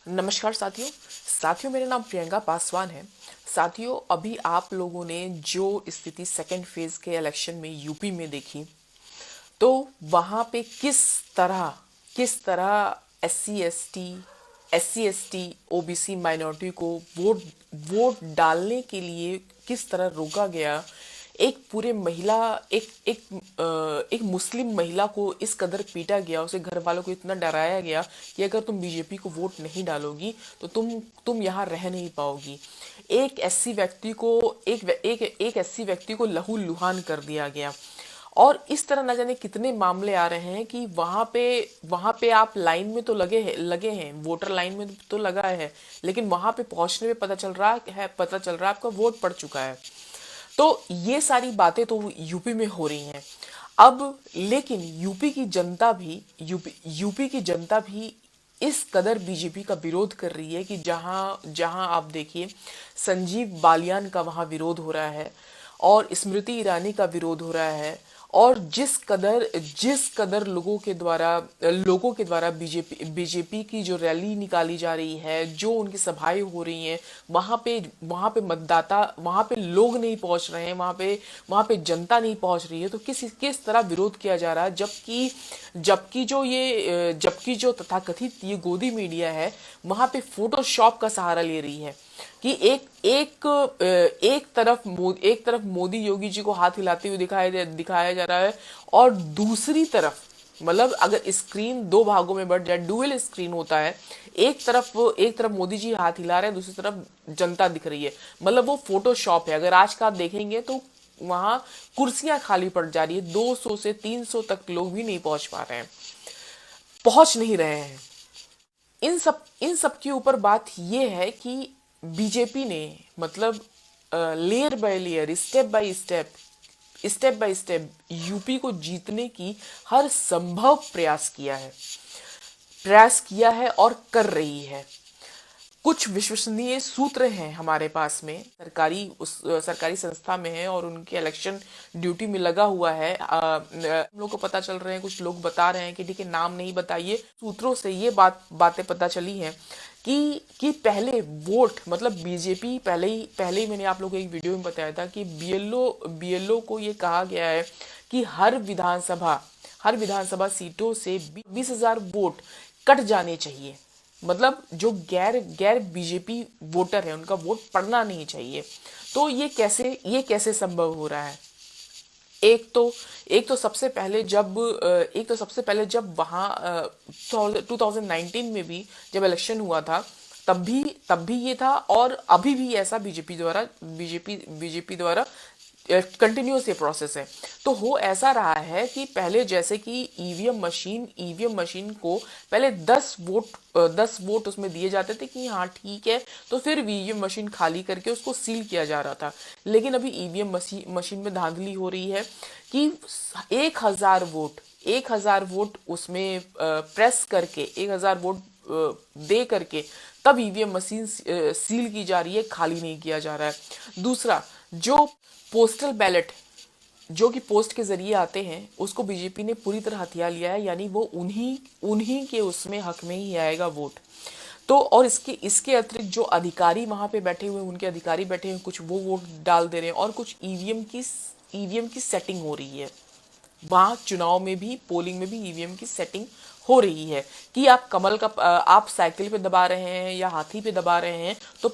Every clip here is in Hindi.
नमस्कार साथियों मेरा नाम प्रियंका पासवान है। साथियों, अभी आप लोगों ने जो स्थिति सेकेंड फेज के इलेक्शन में यूपी में देखी, तो वहां पे किस तरह S C S T OBC minority को वोट वोट डालने के लिए किस तरह रोका गया। एक पूरे महिला एक एक एक मुस्लिम महिला को इस कदर पीटा गया, उसे घर वालों को इतना डराया गया कि अगर तुम बीजेपी को वोट नहीं डालोगी तो तुम यहाँ रह नहीं पाओगी। एक एससी व्यक्ति को एक एससी व्यक्ति को लहूलुहान कर दिया गया। और इस तरह न जाने कितने मामले आ रहे हैं कि वहां पे आप लाइन में तो लगे हैं, वोटर लाइन में तो लगा है, लेकिन वहां पे पहुंचने में पता चल रहा है आपका वोट पड़ चुका है। तो ये सारी बातें तो यूपी में हो रही हैं अब, लेकिन यूपी की जनता भी इस कदर बीजेपी का विरोध कर रही है कि जहां जहां आप देखिए, संजीव बालियान का वहां विरोध हो रहा है और स्मृति ईरानी का विरोध हो रहा है। और जिस कदर लोगों के द्वारा बीजेपी की जो रैली निकाली जा रही है, जो उनकी सभाएं हो रही हैं, वहां पे लोग नहीं पहुंच रहे हैं, वहां पे जनता नहीं पहुंच रही है, तो किस तरह विरोध किया जा रहा है। जबकि जो तथाकथित ये गोदी मीडिया है, वहां पे फोटोशॉप का सहारा ले रही है कि एक तरफ मोदी योगी जी को हाथ हिलाते हुए दिखाया जा रहा है, और दूसरी तरफ, मतलब अगर स्क्रीन दो भागों में बढ़ जाए, डुअल स्क्रीन होता है। एक तरफ मोदी जी हाथ हिला रहे हैं, दूसरी तरफ जनता दिख रही है। मतलब वो फोटोशॉप है। अगर आज का आप देखेंगे तो वहां कुर्सियां खाली पड़ जा रही है, 200 से 300 तक लोग भी नहीं पहुंच पा रहे हैं, पहुंच नहीं रहे हैं। इन सब के ऊपर बात यह है कि बीजेपी ने, मतलब layer by layer, step by step UP को जीतने की हर संभव प्रयास किया है और कर रही है। कुछ विश्वसनीय सूत्र हैं हमारे पास में, सरकारी संस्था में है और उनके इलेक्शन ड्यूटी में लगा हुआ है। हम लोग को पता चल रहे हैं, कुछ लोग बता रहे हैं कि ठीक है, नाम नहीं बताइए। सूत्रों से ये बातें पता चली हैं कि पहले वोट, मतलब बीजेपी पहले ही मैंने आप लोगों को एक वीडियो में बताया था कि बीएलओ को ये कहा गया है कि हर विधानसभा सीटों से 20,000 वोट कट जाने चाहिए। मतलब जो गैर बीजेपी वोटर है, उनका वोट पड़ना नहीं चाहिए। तो ये कैसे संभव हो रहा है। एक तो सबसे पहले जब वहाँ 2019 में भी जब इलेक्शन हुआ था, तब भी ये था, और अभी भी ऐसा बीजेपी द्वारा कंटिन्यूस ये प्रोसेस है। तो हो ऐसा रहा है कि पहले जैसे कि ईवीएम मशीन को पहले 10 वोट उसमें दिए जाते थे कि हाँ ठीक है, तो फिर ईवीएम मशीन खाली करके उसको सील किया जा रहा था। लेकिन अभी ईवीएम मशीन में धांधली हो रही है कि 1,000 वोट उसमें प्रेस करके, 1,000 वोट दे करके तब ईवीएम मशीन सील की जा रही है, खाली नहीं किया जा रहा है। दूसरा, जो पोस्टल बैलेट, जो कि पोस्ट के जरिए आते हैं, उसको बीजेपी ने पूरी तरह हथिया लिया है, यानी वो उन्हीं के उसमें हक में ही आएगा वोट। तो और इसके अतिरिक्त जो अधिकारी वहां पे बैठे हुए, उनके अधिकारी बैठे हुए, कुछ वो वोट डाल दे रहे हैं, और कुछ ईवीएम की सेटिंग हो रही है। वहां चुनाव में भी, पोलिंग में भी ईवीएम की सेटिंग हो रही है कि आप साइकिल पे दबा रहे हैं या हाथी पे दबा रहे हैं तो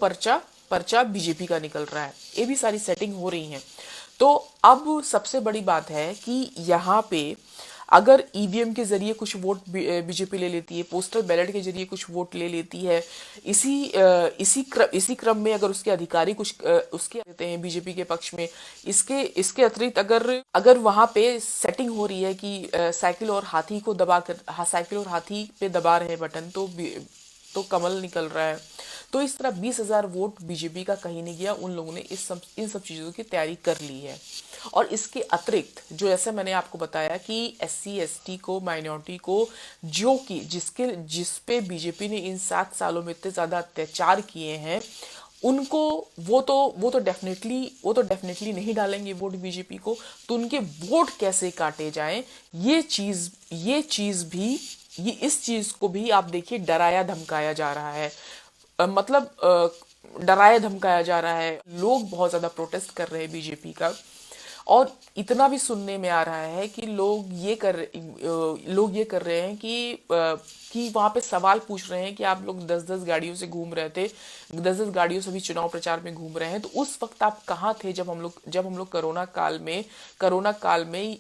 पर्चा बीजेपी का निकल रहा है। ये भी सारी सेटिंग हो रही है। तो अब सबसे बड़ी बात है कि यहाँ पे अगर ईवीएम के जरिए कुछ वोट बीजेपी ले लेती है, पोस्टल बैलेट के जरिए कुछ वोट ले लेती है, इसी क्रम में अगर उसके अधिकारी कुछ उसके देते हैं बीजेपी के पक्ष में, इसके अतिरिक्त अगर वहां पे सेटिंग हो रही है कि साइकिल और हाथी पे दबा रहे हैं बटन, तो कमल निकल रहा है। तो इस तरह 20,000 वोट बीजेपी का कहीं नहीं गया। उन लोगों ने इन सब चीज़ों की तैयारी कर ली है। और इसके अतिरिक्त, जो ऐसे मैंने आपको बताया कि SC ST को, माइनॉरिटी को, जिस पे बीजेपी ने इन 7 सालों में इतने ज़्यादा अत्याचार किए हैं, उनको वो तो डेफिनेटली नहीं डालेंगे वोट बीजेपी को। तो उनके वोट कैसे काटे जाएं, ये चीज भी ये इस चीज को भी आप देखिए डराया धमकाया जा रहा है। डराया धमकाया जा रहा है। लोग बहुत ज्यादा प्रोटेस्ट कर रहे हैं बीजेपी का, और इतना भी सुनने में आ रहा है कि लोग ये कर रहे हैं कि वहां पे सवाल पूछ रहे हैं कि आप लोग 10-10 गाड़ियों से घूम रहे थे, 10-10 गाड़ियों से भी चुनाव प्रचार में घूम रहे हैं, तो उस वक्त आप कहाँ थे जब हम लोग कोरोना काल में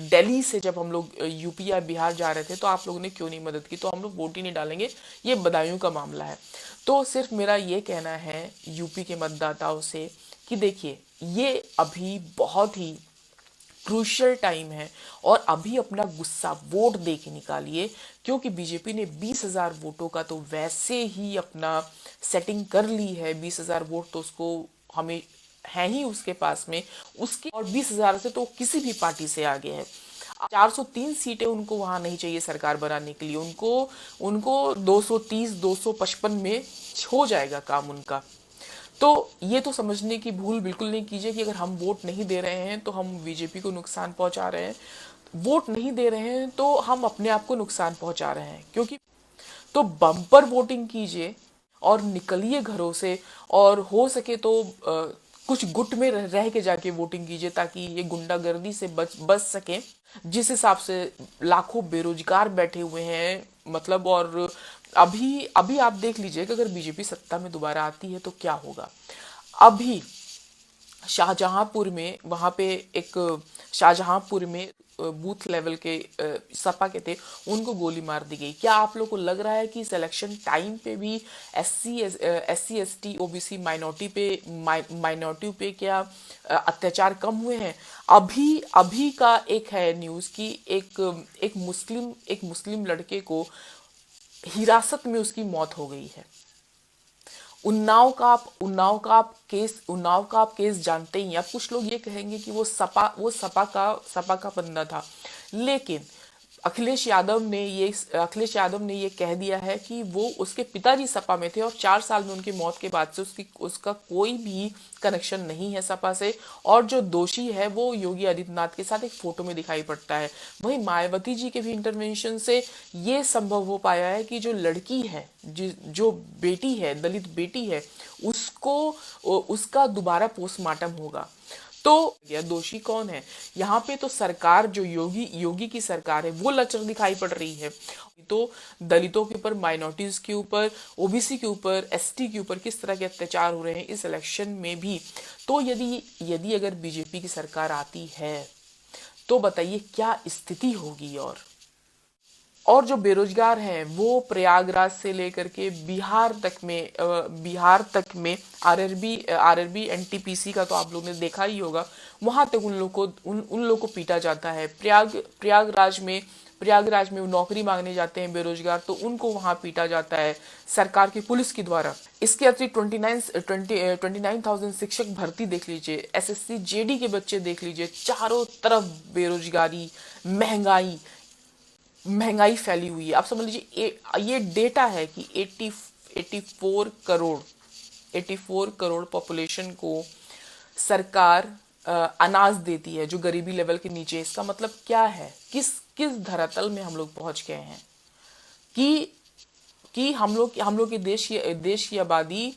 दिल्ली से जब हम लोग यूपी या बिहार जा रहे थे, तो आप लोगों ने क्यों नहीं मदद की? तो हम लोग वोट ही नहीं डालेंगे, ये बदायूं का मामला है। तो सिर्फ मेरा ये कहना है यूपी के मतदाताओं से कि देखिए, ये अभी बहुत ही क्रूशियल टाइम है, और अभी अपना गुस्सा वोट दे के निकालिए, क्योंकि बीजेपी ने 20,000 वोटों का तो वैसे ही अपना सेटिंग कर ली है। 20,000 वोट तो उसको हमें है ही उसके पास में, उसके और 20,000 से तो किसी भी पार्टी से आगे है। 403 सीटें उनको वहां नहीं चाहिए सरकार बनाने के लिए, उनको 230 255 में हो जाएगा काम उनका। तो ये तो समझने की भूल बिल्कुल नहीं कीजिए कि अगर हम वोट नहीं दे रहे हैं तो हम बीजेपी को नुकसान पहुंचा रहे हैं, वोट नहीं दे रहे हैं तो हम अपने आप को नुकसान पहुंचा रहे हैं। क्योंकि तो बम्पर वोटिंग कीजिए और निकलिए घरों से, और हो सके तो कुछ गुट में रह के जाके वोटिंग कीजिए, ताकि ये गुंडागर्दी से बच सके, जिस हिसाब से लाखों बेरोजगार बैठे हुए हैं। मतलब, और अभी आप देख लीजिए कि अगर बीजेपी सत्ता में दोबारा आती है तो क्या होगा। अभी शाहजहांपुर में, वहां पे एक शाहजहांपुर में बूथ लेवल के सपा के थे, उनको गोली मार दी गई। क्या आप लोग को लग रहा है कि सिलेक्शन टाइम पे भी SC ST OBC माइनॉरिटी पे क्या अत्याचार कम हुए हैं? अभी का एक है न्यूज कि एक मुस्लिम लड़के को हिरासत में उसकी मौत हो गई है। उन्नाव का आप केस जानते ही। अब कुछ लोग ये कहेंगे कि वो सपा का बंदा था, लेकिन अखिलेश यादव ने ये कह दिया है कि वो उसके पिताजी सपा में थे, और 4 साल में उनकी मौत के बाद से उसका कोई भी कनेक्शन नहीं है सपा से, और जो दोषी है वो योगी आदित्यनाथ के साथ एक फोटो में दिखाई पड़ता है। वहीं मायावती जी के भी इंटरवेंशन से ये संभव हो पाया है कि जो लड़की है, जो बेटी है, दलित बेटी है, उसका दोबारा पोस्टमार्टम होगा। तो यह दोषी कौन है? यहाँ पे तो सरकार, जो योगी की सरकार है, वो लचर दिखाई पड़ रही है। तो दलितों के ऊपर, माइनॉरिटीज के ऊपर, OBC के ऊपर, ST के ऊपर किस तरह के अत्याचार हो रहे हैं इस इलेक्शन में भी। तो यदि अगर बीजेपी की सरकार आती है तो बताइए क्या स्थिति होगी। और जो बेरोजगार हैं वो प्रयागराज से लेकर के बिहार तक में आरआरबी NTPC का तो आप लोगों ने देखा ही होगा, वहां तक उन लोग को पीटा जाता है। प्रयागराज में वो नौकरी मांगने जाते हैं बेरोजगार, तो उनको वहां पीटा जाता है सरकार की पुलिस के द्वारा। इसके अतिरिक्त 29,000 शिक्षक भर्ती देख लीजिए, SSC JD के बच्चे देख लीजिए, चारों तरफ बेरोजगारी, महंगाई फैली हुई है। आप समझ लीजिए, ये डेटा है कि 84 करोड़ पॉपुलेशन को सरकार अनाज देती है, जो गरीबी लेवल के नीचे। इसका मतलब क्या है? किस धरातल में हम लोग पहुंच गए हैं कि हम लोग के देश की आबादी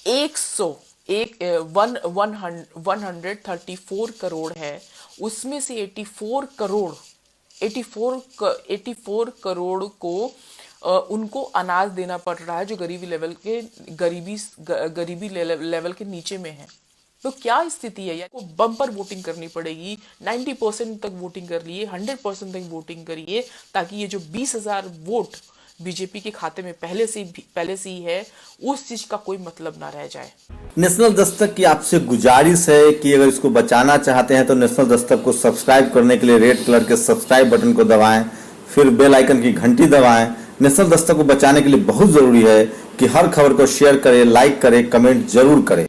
134 करोड़ है, उसमें से 84 करोड़ को उनको अनाज देना पड़ रहा है, जो गरीबी लेवल के नीचे में है। तो क्या स्थिति है? या को बम्पर वोटिंग करनी पड़ेगी, 90% तक वोटिंग कर लिए, 100% तक वोटिंग करिए, ताकि ये जो 20,000 वोट बीजेपी के खाते में पहले से ही है, उस चीज का कोई मतलब ना रह जाए। नेशनल दस्तक की आपसे गुजारिश है कि अगर इसको बचाना चाहते हैं तो नेशनल दस्तक को सब्सक्राइब करने के लिए रेड कलर के सब्सक्राइब बटन को दबाएं, फिर बेल आइकन की घंटी दबाएं। नेशनल दस्तक को बचाने के लिए बहुत जरूरी है कि हर खबर को शेयर करें, लाइक करें, कमेंट जरूर करें।